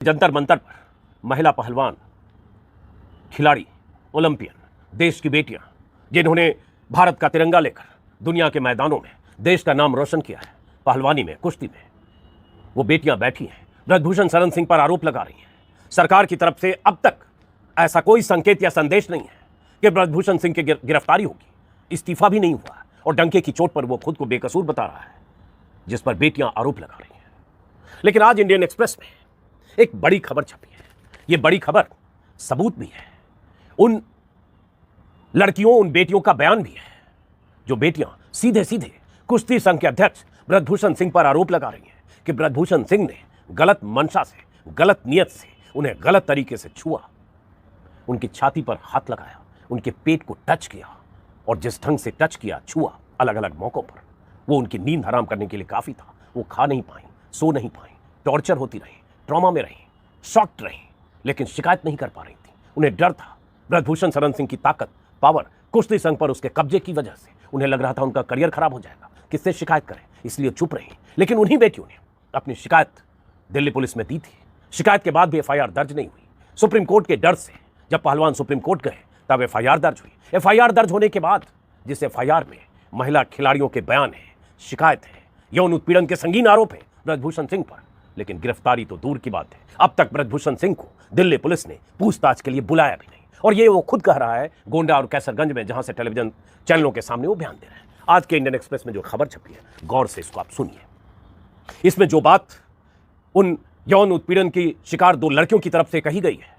जंतर मंतर पर महिला पहलवान, खिलाड़ी, ओलंपियन, देश की बेटियां जिन्होंने भारत का तिरंगा लेकर दुनिया के मैदानों में देश का नाम रोशन किया है, पहलवानी में, कुश्ती में, वो बेटियां बैठी हैं। ब्रजभूषण शरण सिंह पर आरोप लगा रही हैं। सरकार की तरफ से अब तक ऐसा कोई संकेत या संदेश नहीं है कि ब्रजभूषण सिंह की गिरफ्तारी होगी। इस्तीफा भी नहीं हुआ और डंके की चोट पर वो खुद को बेकसूर बता रहा है, जिस पर बेटियां आरोप लगा रही हैं। लेकिन आज इंडियन एक्सप्रेस में एक बड़ी खबर छपी है। ये बड़ी खबर सबूत भी है, उन लड़कियों, उन बेटियों का बयान भी है जो बेटियां सीधे सीधे कुश्ती संघ के अध्यक्ष ब्रजभूषण सिंह पर आरोप लगा रही हैं कि ब्रजभूषण सिंह ने गलत मंशा से, गलत नियत से उन्हें गलत तरीके से छुआ, उनकी छाती पर हाथ लगाया, उनके पेट को टच किया, और जिस ढंग से टच किया, छुआ अलग अलग मौकों पर, वो उनकी नींद हराम करने के लिए काफी था। वो खा नहीं पाई, सो नहीं पाई, टॉर्चर होती रही, ट्रॉमा में रही, शॉक्ड रही, लेकिन शिकायत नहीं कर पा रही थी। उन्हें डर था ब्रजभूषण शरण सिंह की ताकत, पावर, कुश्ती संघ पर उसके कब्जे की वजह से। उन्हें लग रहा था उनका करियर खराब हो जाएगा, किससे शिकायत करें, इसलिए चुप रही। लेकिन उन्हीं बेटियों ने अपनी शिकायत दिल्ली पुलिस में दी थी। शिकायत के बाद भी एफआईआर दर्ज नहीं हुई। सुप्रीम कोर्ट के डर से जब पहलवान सुप्रीम कोर्ट गए तब एफआईआर दर्ज हुई। एफआईआर दर्ज होने के बाद जिस एफआईआर में महिला खिलाड़ियों के बयान है, शिकायत है, यौन उत्पीड़न के संगीन आरोप है ब्रजभूषण सिंह पर, लेकिन गिरफ्तारी तो दूर की बात है। अब तक ब्रजभूषण सिंह को दिल्ली पुलिस ने पूछताछ के लिए बुलाया भी नहीं, और ये वो खुद कह रहा है गोंडा और कैसरगंज में, जहां से टेलीविजन चैनलों के सामने वो बयान दे रहे हैं। आज के इंडियन एक्सप्रेस में जो खबर छपी है, गौर से इसको आप सुनिए। इसमें जो बात उन यौन उत्पीड़न की शिकार दो लड़कियों की तरफ से कही गई है,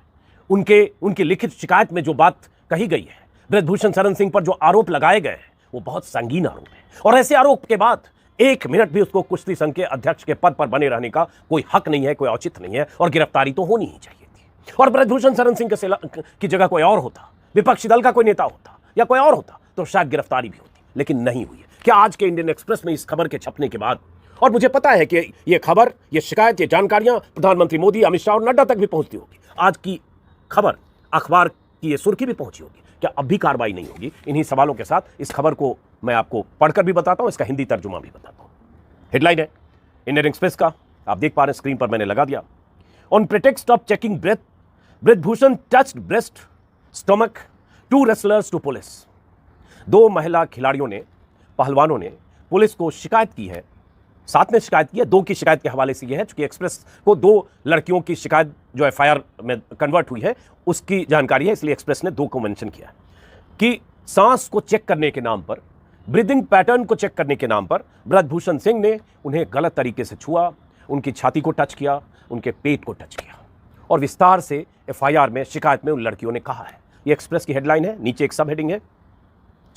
उनकी लिखित शिकायत में जो बात कही गई है, ब्रजभूषण शरण सिंह पर जो आरोप लगाए गए हैं, वो बहुत संगीन आरोप है। और ऐसे आरोप के बाद एक मिनट भी उसको कुश्ती संघ के अध्यक्ष के पद पर बने रहने का कोई हक नहीं है, कोई औचित्य नहीं है, और गिरफ्तारी तो होनी ही चाहिए थी। और ब्रजभूषण शरण सिंह की जगह कोई और होता, विपक्षी दल का कोई नेता होता या कोई और होता, तो शायद गिरफ्तारी भी होती, लेकिन नहीं हुई है। क्या आज के इंडियन एक्सप्रेस में इस खबर के छपने के बाद, और मुझे पता है कि ये खबर, ये शिकायत, ये जानकारियां प्रधानमंत्री मोदी, अमित शाह और नड्डा तक भी पहुंचती होगी, आज की खबर अखबार की ये सुर्खी भी पहुंची होगी, क्या अब भी कार्रवाई नहीं होगी? इन्हीं सवालों के साथ इस खबर को मैं आपको पढ़कर भी बताता हूं, इसका हिंदी तर्जुमा भी बताता हूं। हेडलाइन है इंडियन एक्सप्रेस का, आप देख पा रहे हैं, स्क्रीन पर मैंने लगा दिया। On pretext of checking breath, Brijbhushan touched breast, stomach, 2 wrestlers to police. 2 महिला खिलाड़ियों ने, पहलवानों ने पुलिस को शिकायत की है, साथ में शिकायत की है। 2 की शिकायत के हवाले से यह है, चूंकि एक्सप्रेस को 2 लड़कियों की शिकायत जो एफआईआर में कन्वर्ट हुई है उसकी जानकारी है, इसलिए एक्सप्रेस ने 2 को मेंशन किया है कि सांस को चेक करने के नाम पर, ब्रीदिंग पैटर्न को चेक करने के नाम पर ब्रजभूषण सिंह ने उन्हें गलत तरीके से छुआ, उनकी छाती को टच किया, उनके पेट को टच किया, और विस्तार से एफआईआर में, शिकायत में उन लड़कियों ने कहा है। ये एक्सप्रेस की हेडलाइन है, नीचे एक सब हेडिंग है,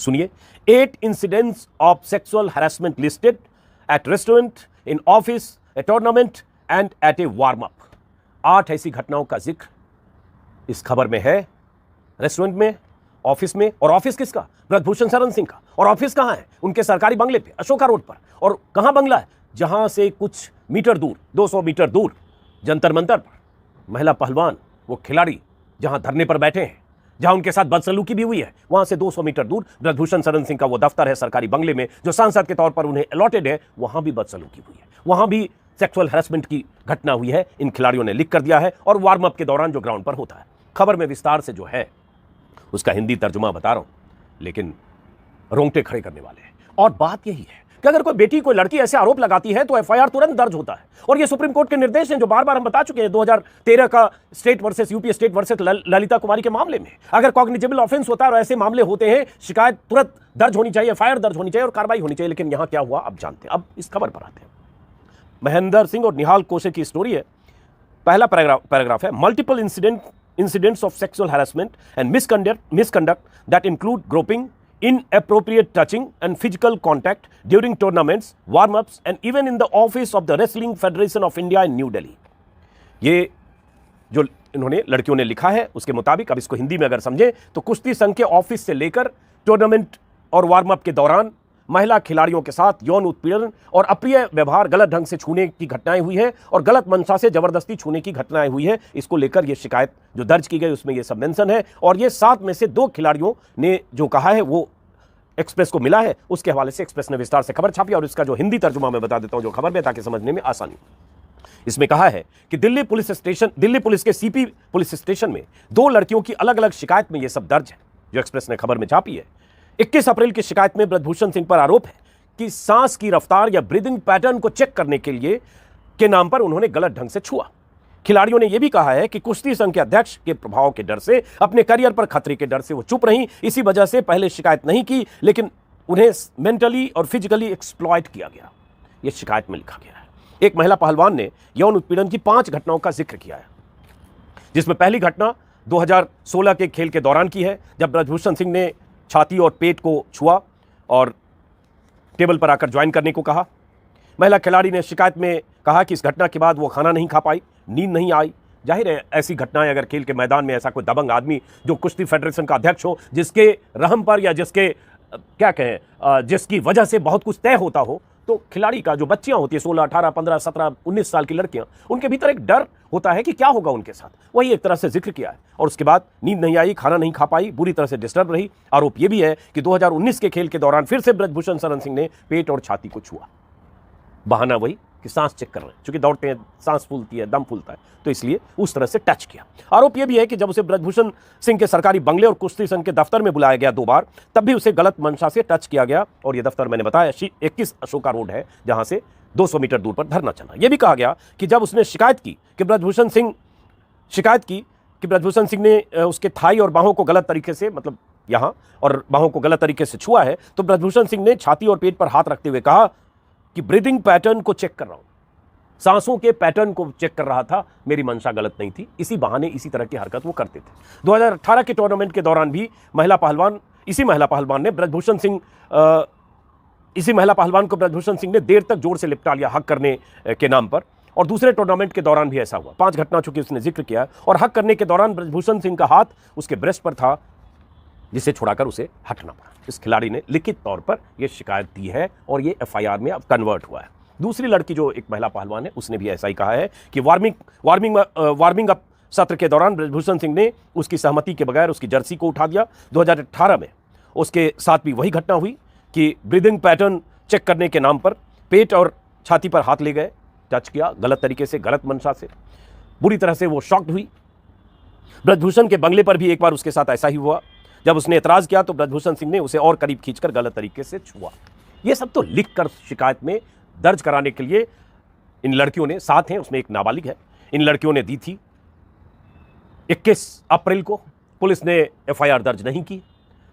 सुनिए। 8 incidents of sexual harassment listed at restaurant, in office, a tournament and at a warm up. 8 ऐसी घटनाओं का जिक्र इस खबर में है, रेस्टोरेंट में, ऑफिस में। और ऑफिस किसका? ब्रजभूषण शरण सिंह का। और ऑफिस कहां है? उनके सरकारी बंगले पे, अशोका रोड पर। और कहां बंगला है? जहां से कुछ मीटर दूर, 200 मीटर दूर, जंतर मंतर पर महिला पहलवान, वो खिलाड़ी जहां धरने पर बैठे हैं, जहां उनके साथ बदसलूकी भी हुई है, वहां से 200 मीटर दूर ब्रजभूषण शरण सिंह का वो दफ्तर है, सरकारी बंगले में, जो सांसद के तौर पर उन्हें अलॉटेड है, वहां भी बदसलूकी हुई है, वहां भी सेक्सुअल हैरेसमेंट की घटना हुई है। इन खिलाड़ियों ने लिख कर दिया है, और वार्म अप के दौरान जो ग्राउंड पर होता है। खबर में विस्तार से जो है उसका हिंदी तर्जुमा बता रहा हूं, लेकिन रोंगटे खड़े करने वाले हैं। और बात यही है कि अगर कोई बेटी, कोई लड़की ऐसे आरोप लगाती है तो एफआईआर तुरंत दर्ज होता है। और ये सुप्रीम कोर्ट के निर्देश हैं जो बार बार हम बता चुके हैं। 2013 का state versus UP state versus Lalita Kumari के मामले में, अगर कॉग्निजेबल ऑफेंस होता है और ऐसे मामले होते हैं, शिकायत तुरंत दर्ज होनी चाहिए, एफआईआर दर्ज होनी चाहिए और कार्रवाई होनी चाहिए। लेकिन यहां क्या हुआ अब जानते हैं। अब इस खबर पर आते हैं। महेंद्र सिंह और निहाल कोशे की स्टोरी है। पहला पैराग्राफ है, multiple incidents of sexual harassment and misconduct that include groping, inappropriate touching and physical contact during tournaments, warm-ups and even in the office of the Wrestling Federation of India in New Delhi। ये जो इन्होंने लड़कियों ने लिखा है उसके मुताबिक, अब इसको हिंदी में अगर समझें तो कुश्ती संघ के ऑफिस से लेकर टूर्नामेंट और वार्म अप के दौरान महिला खिलाड़ियों के साथ यौन उत्पीड़न और अप्रिय व्यवहार, गलत ढंग से छूने की घटनाएं हुई है, और गलत मंशा से जबरदस्ती छूने की घटनाएं हुई है। इसको लेकर यह शिकायत जो दर्ज की गई उसमें यह सब मेंशन है। और ये 7 में से 2 खिलाड़ियों ने जो कहा है वो एक्सप्रेस को मिला है, उसके हवाले से एक्सप्रेस ने विस्तार से खबर छापी। और इसका जो हिंदी तर्जुमा मैं बता देता हूं जो खबर में, ताकि समझने में आसानी हो। इसमें कहा है कि दिल्ली पुलिस के सीपी पुलिस स्टेशन में 2 लड़कियों की अलग अलग शिकायत में यह सब दर्ज है, जो एक्सप्रेस ने खबर में छापी है। 21 अप्रैल की शिकायत में ब्रजभूषण सिंह पर आरोप है कि सांस की रफ्तार या ब्रीदिंग पैटर्न को चेक करने के नाम पर उन्होंने गलत ढंग से छुआ। खिलाड़ियों ने यह भी कहा है कि कुश्ती संघ के अध्यक्ष के प्रभाव के डर से, अपने करियर पर खतरे के डर से वो चुप रही, इसी वजह से पहले शिकायत नहीं की, लेकिन उन्हें मेंटली और फिजिकली एक्सप्लॉइट किया गया, यह शिकायत में लिखा गया है। एक महिला पहलवान ने यौन उत्पीड़न की 5 घटनाओं का जिक्र किया है, जिसमें पहली घटना 2016 के खेल के दौरान की है, जब ब्रजभूषण सिंह ने छाती और पेट को छुआ और टेबल पर आकर ज्वाइन करने को कहा। महिला खिलाड़ी ने शिकायत में कहा कि इस घटना के बाद वो खाना नहीं खा पाई, नींद नहीं आई। जाहिर है ऐसी घटनाएं अगर खेल के मैदान में ऐसा कोई दबंग आदमी जो कुश्ती फेडरेशन का अध्यक्ष हो, जिसके रहम पर या जिसके जिसकी वजह से बहुत कुछ तय होता हो, तो खिलाड़ी का जो बच्चियां होती है 16, 18, 15, 17, 19 साल की लड़कियां, उनके भीतर एक डर होता है कि क्या होगा उनके साथ। वही एक तरह से जिक्र किया है। और उसके बाद नींद नहीं आई, खाना नहीं खा पाई, बुरी तरह से डिस्टर्ब रही। आरोप यह भी है कि 2019 के खेल के दौरान फिर से ब्रजभूषण शरण सिंह ने पेट और छाती को छुआ। बहाना वही कि सांस चेक कर रहे हैं, क्योंकि दौड़ते हैं, सांस फूलती है, दम फूलता है, तो इसलिए उस तरह से टच किया। आरोप यह भी है कि जब उसे ब्रजभूषण सिंह के सरकारी बंगले और कुश्ती संघ के दफ्तर में बुलाया गया 2 बार, तब भी उसे गलत मंशा से टच किया गया। और यह दफ्तर मैंने बताया 21 अशोका रोड है, जहां से 200 मीटर दूर पर धरना चला। यह भी कहा गया कि जब उसने शिकायत की कि ब्रजभूषण सिंह ने उसके थाई और बाहों को गलत तरीके से, मतलब यहां और बाहों को गलत तरीके से छुआ है, तो ब्रजभूषण सिंह ने छाती और पेट पर हाथ रखते हुए कहा कि ब्रीदिंग पैटर्न को चेक कर रहा हूं, सांसों के पैटर्न को चेक कर रहा था, मेरी मंशा गलत नहीं थी। इसी बहाने इसी तरह की हरकत वो करते थे। 2018 के टूर्नामेंट के दौरान भी इसी महिला पहलवान को ब्रजभूषण सिंह ने देर तक जोर से लिपटा लिया हक करने के नाम पर। और दूसरे टूर्नामेंट के दौरान भी ऐसा हुआ। 5 घटना चूंकि उसने जिक्र किया, और हक करने के दौरान ब्रजभूषण सिंह का हाथ उसके ब्रेस्ट पर था, जिसे छुड़ाकर उसे हटना पड़ा। इस खिलाड़ी ने लिखित तौर पर यह शिकायत दी है और यह एफआईआर में अब कन्वर्ट हुआ है। दूसरी लड़की जो एक महिला पहलवान है, उसने भी ऐसा ही कहा है कि वार्मिंग अप सत्र के दौरान ब्रजभूषण सिंह ने उसकी सहमति के बगैर उसकी जर्सी को उठा दिया। 2018 में उसके साथ भी वही घटना हुई कि ब्रीदिंग पैटर्न चेक करने के नाम पर पेट और छाती पर हाथ ले गए, टच किया गलत तरीके से, गलत मंशा से। बुरी तरह से वो शॉक्ड हुई। ब्रजभूषण के बंगले पर भी एक बार उसके साथ ऐसा ही हुआ। जब उसने एतराज किया तो ब्रजभूषण सिंह ने उसे और करीब खींचकर गलत तरीके से छुआ। ये सब तो लिखकर शिकायत में दर्ज कराने के लिए इन लड़कियों ने, साथ हैं उसमें एक नाबालिग है, इन लड़कियों ने दी थी। 21 अप्रैल को पुलिस ने एफआईआर दर्ज नहीं की,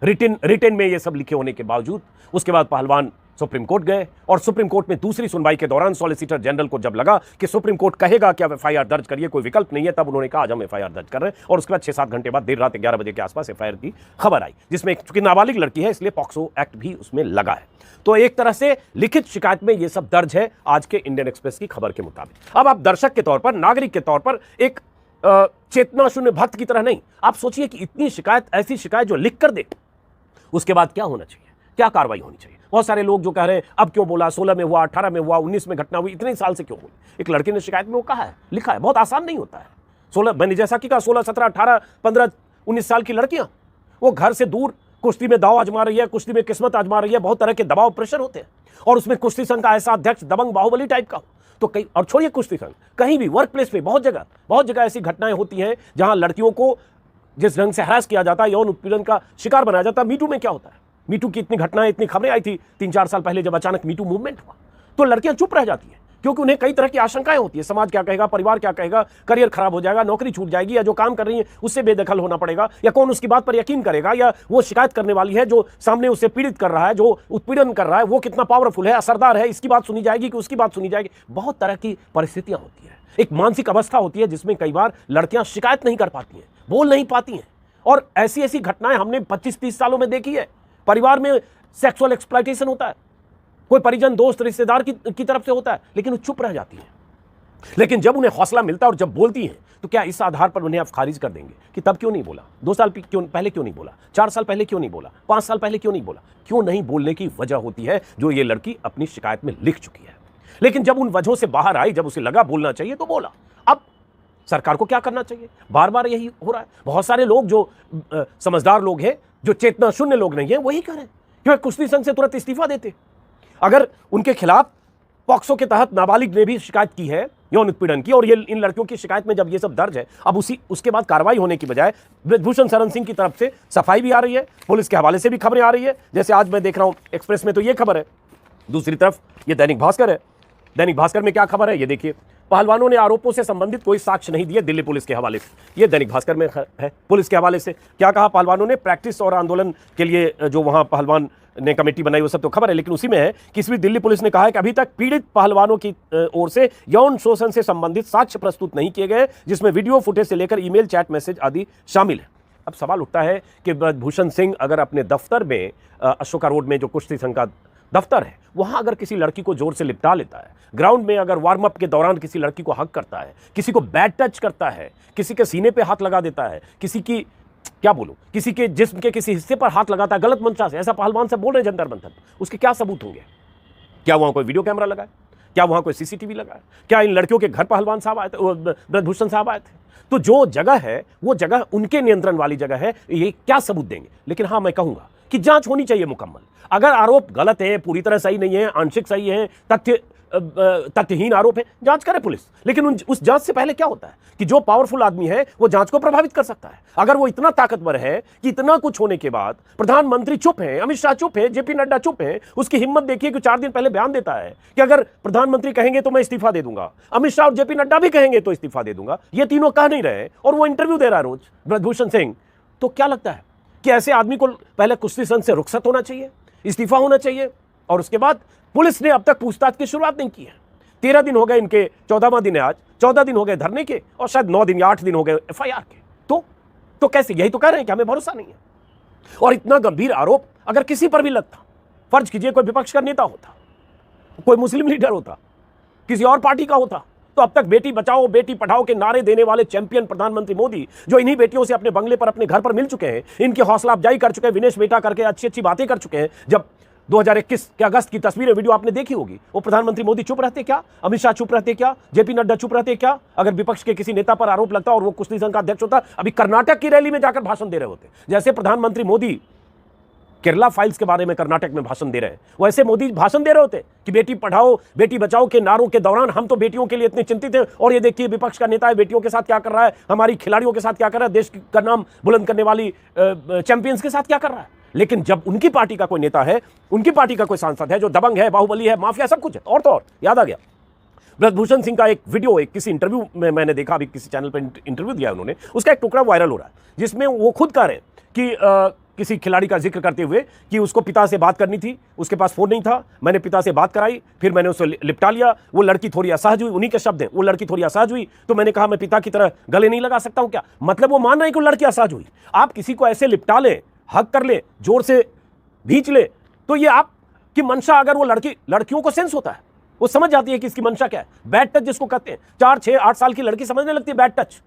रिटन में ये सब लिखे होने के बावजूद। उसके बाद पहलवान सुप्रीम कोर्ट गए और सुप्रीम कोर्ट में दूसरी सुनवाई के दौरान सॉलिसिटर जनरल को जब लगा कि सुप्रीम कोर्ट कहेगा कि अब एफआईआर दर्ज करिए, कोई विकल्प नहीं है, तब उन्होंने कहा आज हम एफआईआर दर्ज कर रहे हैं। और उसके बाद 6-7 घंटे बाद देर रात 11 बजे के आसपास एफआईआर की खबर आई, जिसमें चूंकि नाबालिग लड़की है इसलिए पॉक्सो एक्ट भी उसमें लगा है। तो एक तरह से लिखित शिकायत में यह सब दर्ज है आज के इंडियन एक्सप्रेस की खबर के मुताबिक। अब आप दर्शक के तौर पर, नागरिक के तौर पर, एक चेतना शून्य भक्त की तरह नहीं, आप सोचिए कि इतनी शिकायत, ऐसी शिकायत जो लिख कर दे, उसके बाद क्या होना चाहिए, क्या कार्रवाई होनी चाहिए। बहुत सारे लोग जो कह रहे हैं अब क्यों बोला, 16 में हुआ, 18 में हुआ, 19 में घटना हुई, इतने साल से क्यों हुई। एक लड़के ने शिकायत में वो कहा है, लिखा है, बहुत आसान नहीं होता है। 16, मैंने जैसा कि कहा, 16, 17, 18, 15, 19 साल की लड़कियां, वो घर से दूर कुश्ती में दाव आजमा रही है, कुश्ती में किस्मत आजमा रही है, बहुत तरह के दबाव प्रेशर होते हैं। और उसमें कुश्ती संघ का ऐसा अध्यक्ष दबंग बाहुबली टाइप का हो, तो कई, और छोड़िए कुश्ती संघ, कहीं भी वर्क प्लेस पे बहुत जगह ऐसी घटनाएं होती हैं जहां लड़कियों को जिस ढंग से हरास किया जाता है, यौन उत्पीड़न का शिकार बनाया जाता है। मीटू में क्या होता है, मीटू की इतनी घटनाएं, इतनी खबरें आई थी 3-4 साल पहले जब अचानक मीटू मूवमेंट हुआ, तो लड़कियां चुप रह जाती हैं क्योंकि उन्हें कई तरह की आशंकाएं होती है। समाज क्या कहेगा, परिवार क्या कहेगा, करियर खराब हो जाएगा, नौकरी छूट जाएगी, या जो काम कर रही है उससे बेदखल होना पड़ेगा, या कौन उसकी बात पर यकीन करेगा, या वो शिकायत करने वाली है जो सामने उसे पीड़ित कर रहा है, जो उत्पीड़न कर रहा है, वो कितना पावरफुल है, असरदार है, इसकी बात सुनी जाएगी कि उसकी बात सुनी जाएगी। बहुत तरह की परिस्थितियां होती है, एक मानसिक अवस्था होती है जिसमें कई बार लड़कियां शिकायत नहीं कर पाती हैं, बोल नहीं पाती हैं। और ऐसी घटनाएं हमने 25-30 सालों में देखी है। परिवार में सेक्सुअल एक्सप्लॉयटेशन होता है, कोई परिजन, दोस्त, रिश्तेदार की तरफ से होता है, लेकिन वो चुप रह जाती है। लेकिन जब उन्हें हौसला मिलता है और जब बोलती हैं, तो क्या इस आधार पर उन्हें आप खारिज कर देंगे कि तब क्यों नहीं बोला, 2 साल पहले क्यों नहीं बोला, 4 साल पहले क्यों नहीं बोला, 5 साल पहले क्यों नहीं बोला? क्यों नहीं बोलने की वजह होती है जो ये लड़की अपनी शिकायत में लिख चुकी है। लेकिन जब उन वजहों से बाहर आई, जब उसे लगा बोलना चाहिए तो बोला। अब सरकार को क्या करना चाहिए? बार बार यही हो रहा है। बहुत सारे लोग जो समझदार लोग हैं, जो चेतना शून्य लोग नहीं है, वही कह रहे हैं कि कुश्ती संघ से तुरंत इस्तीफा देते। अगर उनके खिलाफ पॉक्सो के तहत नाबालिग ने भी शिकायत की है यौन उत्पीड़न की, और ये इन लड़कियों की शिकायत में जब ये सब दर्ज है, अब उसके बाद कार्रवाई होने की बजाय ब्रजभूषण शरण सिंह की तरफ से सफाई भी आ रही है, पुलिस के हवाले से भी खबरें आ रही है। जैसे आज मैं देख रहा हूं एक्सप्रेस में तो ये खबर है, दूसरी तरफ ये दैनिक भास्कर है। दैनिक भास्कर में क्या खबर है ये देखिए, पहलवानों ने आरोपों से संबंधित कोई साक्ष्य नहीं दिए दिल्ली पुलिस के हवाले से। ये दैनिक भास्कर में है। पुलिस के हवाले से क्या कहा पहलवानों ने, प्रैक्टिस और आंदोलन के लिए जो वहां पहलवान ने कमेटी बनाई वो सब तो खबर है, लेकिन उसी में है कि इस बीच दिल्ली पुलिस ने कहा है कि अभी तक पीड़ित पहलवानों की ओर से यौन शोषण से संबंधित साक्ष्य प्रस्तुत नहीं किए गए, जिसमें वीडियो फुटेज से लेकर ईमेल, चैट मैसेज आदि शामिल है। अब सवाल उठता है कि ब्रजभूषण सिंह अगर अपने दफ्तर में अशोका रोड में जो कुश्ती संघ का दफ्तर है वहां अगर किसी लड़की को जोर से लिपटा लेता है, ग्राउंड में अगर वार्म अप के दौरान किसी लड़की को हक करता है, किसी को बैड टच करता है, किसी के सीने पे हाथ लगा देता है, किसी की क्या बोलूं, किसी के जिस्म के किसी हिस्से पर हाथ लगाता है गलत मंशा से, ऐसा पहलवान से बोल रहे जंतर मंतर, उसके क्या सबूत होंगे? क्या वहां कोई वीडियो कैमरा लगा है? क्या वहां कोई सीसीटीवी लगा है? क्या इन लड़कियों के घर पहलवान साहब आए थे, ब्रजभूषण साहब आए थे? तो जो जगह है वो जगह उनके नियंत्रण वाली जगह है, ये क्या सबूत देंगे? लेकिन हाँ, मैं कहूंगा कि जांच होनी चाहिए मुकम्मल। अगर आरोप गलत है, पूरी तरह सही नहीं है, आंशिक सही है, तथ्यहीन आरोप है, जांच करे पुलिस। लेकिन उस जांच से पहले क्या होता है कि जो पावरफुल आदमी है वो जांच को प्रभावित कर सकता है। अगर वो इतना ताकतवर है कि इतना कुछ होने के बाद प्रधानमंत्री चुप है, अमित शाह चुप है, जेपी नड्डा चुप है, उसकी हिम्मत देखिए कि 4 दिन पहले बयान देता है कि अगर प्रधानमंत्री कहेंगे तो मैं इस्तीफा दे दूंगा, अमित शाह और जेपी नड्डा भी कहेंगे तो इस्तीफा दे दूंगा, ये तीनों कह नहीं रहे और वो इंटरव्यू दे रहा है रोज ब्रजभूषण सिंह। तो क्या लगता है कि ऐसे आदमी को पहले कुश्ती संघ से रुखसत होना चाहिए, इस्तीफा होना चाहिए, और उसके बाद पुलिस ने अब तक पूछताछ की शुरुआत नहीं की है। 13 दिन हो गए इनके, 14वां दिन है आज, 14 दिन हो गए धरने के और शायद 9 दिन या 8 दिन हो गए एफआईआर के। तो कैसे? यही तो कह रहे हैं कि हमें भरोसा नहीं है। और इतना गंभीर आरोप अगर किसी पर भी लगता, फर्ज कीजिए कोई विपक्ष का नेता होता, कोई मुस्लिम लीडर होता, किसी और पार्टी का होता, तो अब तक बेटी बचाओ बेटी पढ़ाओ के नारे देने वाले चैंपियन प्रधानमंत्री मोदी, जो इन्हीं बेटियों से अपने बंगले पर अपने घर पर मिल चुके हैं, इनकी हौसला अफजाई कर चुके हैं, विनेश बेटा करके अच्छी अच्छी बातें कर चुके हैं। जब 2021 के अगस्त की तस्वीरें वीडियो आपने देखी होगी, वो प्रधानमंत्री मोदी चुप रहते क्या? अमित शाह चुप रहते क्या? जेपी नड्डा चुप रहते क्या? अगर विपक्ष के किसी नेता पर आरोप लगता और वो कुश्ती संघ का अध्यक्ष होता, अभी कर्नाटक की रैली में जाकर भाषण दे रहे होते। जैसे प्रधानमंत्री मोदी केरला फाइल्स के बारे में कर्नाटक में भाषण दे रहे हैं, वैसे मोदी भाषण दे रहे होते कि बेटी पढ़ाओ बेटी बचाओ के नारों के दौरान हम तो बेटियों के लिए इतने चिंतित हैं, और ये देखिए विपक्ष का नेता है बेटियों के साथ क्या कर रहा है, हमारी खिलाड़ियों के साथ क्या कर रहा है, देश का नाम बुलंद करने वाली चैंपियंस के साथ क्या कर रहा है। लेकिन जब उनकी पार्टी का कोई नेता है, उनकी पार्टी का कोई सांसद है जो दबंग है, बाहुबली है, माफिया सब कुछ है, और तो और याद आ गया ब्रजभूषण सिंह का एक वीडियो एक किसी इंटरव्यू में मैंने देखा, अभी किसी चैनल पर इंटरव्यू दिया उन्होंने, उसका एक टुकड़ा वायरल हो रहा है जिसमें वो खुद कह रहे हैं कि किसी खिलाड़ी का जिक्र करते हुए कि उसको पिता से बात करनी थी, उसके पास फोन नहीं था, मैंने पिता से बात कराई, फिर मैंने उसे लिपटा लिया, वो लड़की थोड़ी असहज हुई, उन्हीं के शब्द हैं, वो लड़की थोड़ी असहज हुई तो मैंने कहा मैं पिता की तरह गले नहीं लगा सकता हूं क्या? मतलब वो मान रहे हैं कि वो लड़की असहज हुई। आप किसी को ऐसे लिपटा ले, हक कर ले, जोर से भींच ले, तो ये आपकी मंशा, अगर वो लड़कियों को सेंस होता है, वो समझ जाती है कि इसकी मंशा क्या है। बैड टच जिसको कहते हैं, 4, 6, 8 साल की लड़की समझने लगती है बैड टच,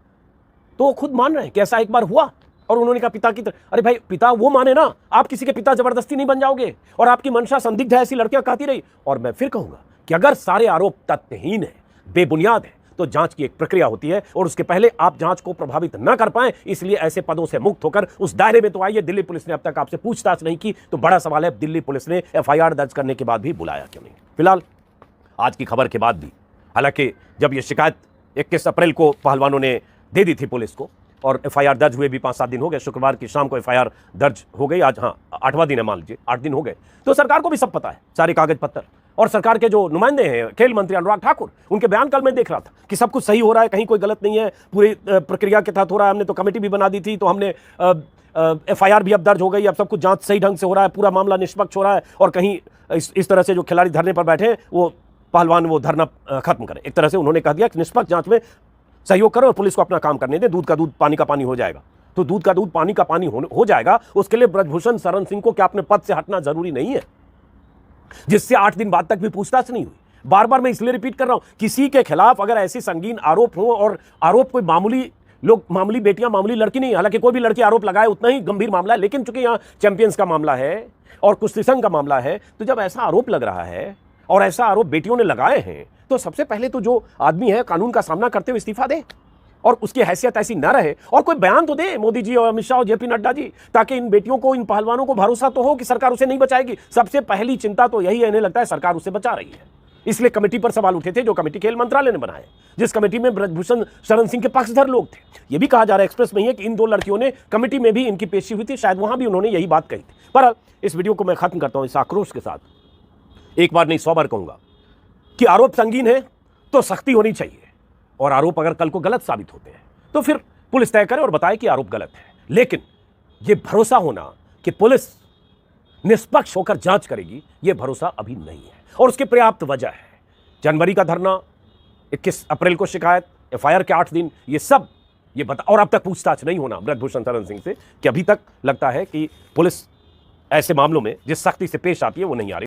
तो वो खुद मान रहे हैं कि ऐसा एक बार हुआ और उन्होंने कहा पिता की तरह। अरे भाई, पिता वो माने ना, आप किसी के पिता जबरदस्ती नहीं बन जाओगे, और आपकी मंशा संदिग्ध है, ऐसी लड़कियां कहती रही। और मैं फिर कहूंगा कि अगर सारे आरोप तथ्यहीन है, बेबुनियाद है, तो जांच की एक प्रक्रिया होती है, और उसके पहले आप जांच को प्रभावित न कर पाए, इसलिए ऐसे पदों से मुक्त होकर उस दायरे में तो आइए। दिल्ली पुलिस ने अब तक आपसे पूछताछ नहीं की, तो बड़ा सवाल है दिल्ली पुलिस ने एफआईआर दर्ज करने के बाद भी बुलाया क्यों नहीं। फिलहाल आज की खबर के बाद भी, हालांकि जब यह शिकायत 21 अप्रैल को पहलवानों ने दे दी थी पुलिस को, और एफआईआर दर्ज हुए भी 5-7 दिन हो गए, शुक्रवार की शाम को एफआईआर दर्ज हो गई, आज हाँ 8वां दिन है, मान लीजिए 8 दिन हो गए, तो सरकार को भी सब पता है, सारे कागज पत्तर। और सरकार के जो नुमाइंदे हैं, खेल मंत्री अनुराग ठाकुर, उनके बयान कल मैं देख रहा था कि सब कुछ सही हो रहा है, कहीं कोई गलत नहीं है, पूरी प्रक्रिया के तहत हो रहा है, हमने तो कमेटी भी बना दी थी, तो हमने एफआईआर भी अब दर्ज हो गई, अब सब कुछ जांच सही ढंग से हो रहा है, पूरा मामला निष्पक्ष हो रहा है, और कहीं इस तरह से जो खिलाड़ी धरने पर बैठे हैं वो पहलवान वो धरना खत्म करें। एक तरह से उन्होंने कह दिया कि निष्पक्ष जांच में सहयोग करो और पुलिस को अपना काम करने दें, दूध का दूध पानी का पानी हो जाएगा। तो दूध का दूध पानी का पानी हो जाएगा, उसके लिए ब्रजभूषण शरण सिंह को क्या अपने पद से हटना जरूरी नहीं है, जिससे 8 दिन बाद तक भी पूछताछ नहीं हुई। बार बार मैं इसलिए रिपीट कर रहा हूं, किसी के खिलाफ अगर ऐसे संगीन आरोप हो, और आरोप कोई मामूली बेटियां, मामूली लड़की नहीं, हालांकि कोई भी लड़की आरोप लगाए उतना ही गंभीर मामला है, लेकिन चूंकि यहां चैंपियंस का मामला है और कुश्ती संघ का मामला है, तो जब ऐसा आरोप लग रहा है और ऐसा आरोप बेटियों ने लगाए हैं, तो सबसे पहले तो जो आदमी है कानून का सामना करते हुए इस्तीफा दे, और उसकी हैसियत ऐसी ना रहे, और कोई बयान तो दे मोदी जी और अमित शाह और जेपी नड्डा जी, ताकि इन बेटियों को, इन पहलवानों को भरोसा तो हो कि सरकार उसे नहीं बचाएगी। सबसे पहली चिंता तो यही है, इन्हें लगता है सरकार उसे बचा रही है, इसलिए कमेटी पर सवाल उठे थे, जो कमेटी खेल मंत्रालय ने बनाए, जिस कमेटी में ब्रजभूषण शरण सिंह के पक्षधर लोग थे। यह भी कहा जा रहा है एक्सप्रेस में ही है कि इन दो लड़कियों ने कमेटी में भी इनकी पेशी हुई थी, शायद वहां भी उन्होंने यही बात कही थी। पर इस वीडियो को मैं खत्म करता हूं इस आक्रोश के साथ। एक बार नहीं 100 बार कहूंगा कि आरोप संगीन है तो सख्ती होनी चाहिए, और आरोप अगर कल को गलत साबित होते हैं तो फिर पुलिस तय करे और बताए कि आरोप गलत है। लेकिन यह भरोसा होना कि पुलिस निष्पक्ष होकर जांच करेगी, यह भरोसा अभी नहीं है, और उसकी पर्याप्त वजह है। जनवरी का धरना, 21 अप्रैल को शिकायत, एफआईआर के 8 दिन, ये सब ये बता, और अब तक पूछताछ नहीं होना ब्रजभूषण शरण सिंह से, कि अभी तक लगता है कि पुलिस ऐसे मामलों में जिस सख्ती से पेश आती है वो नहीं आ रही।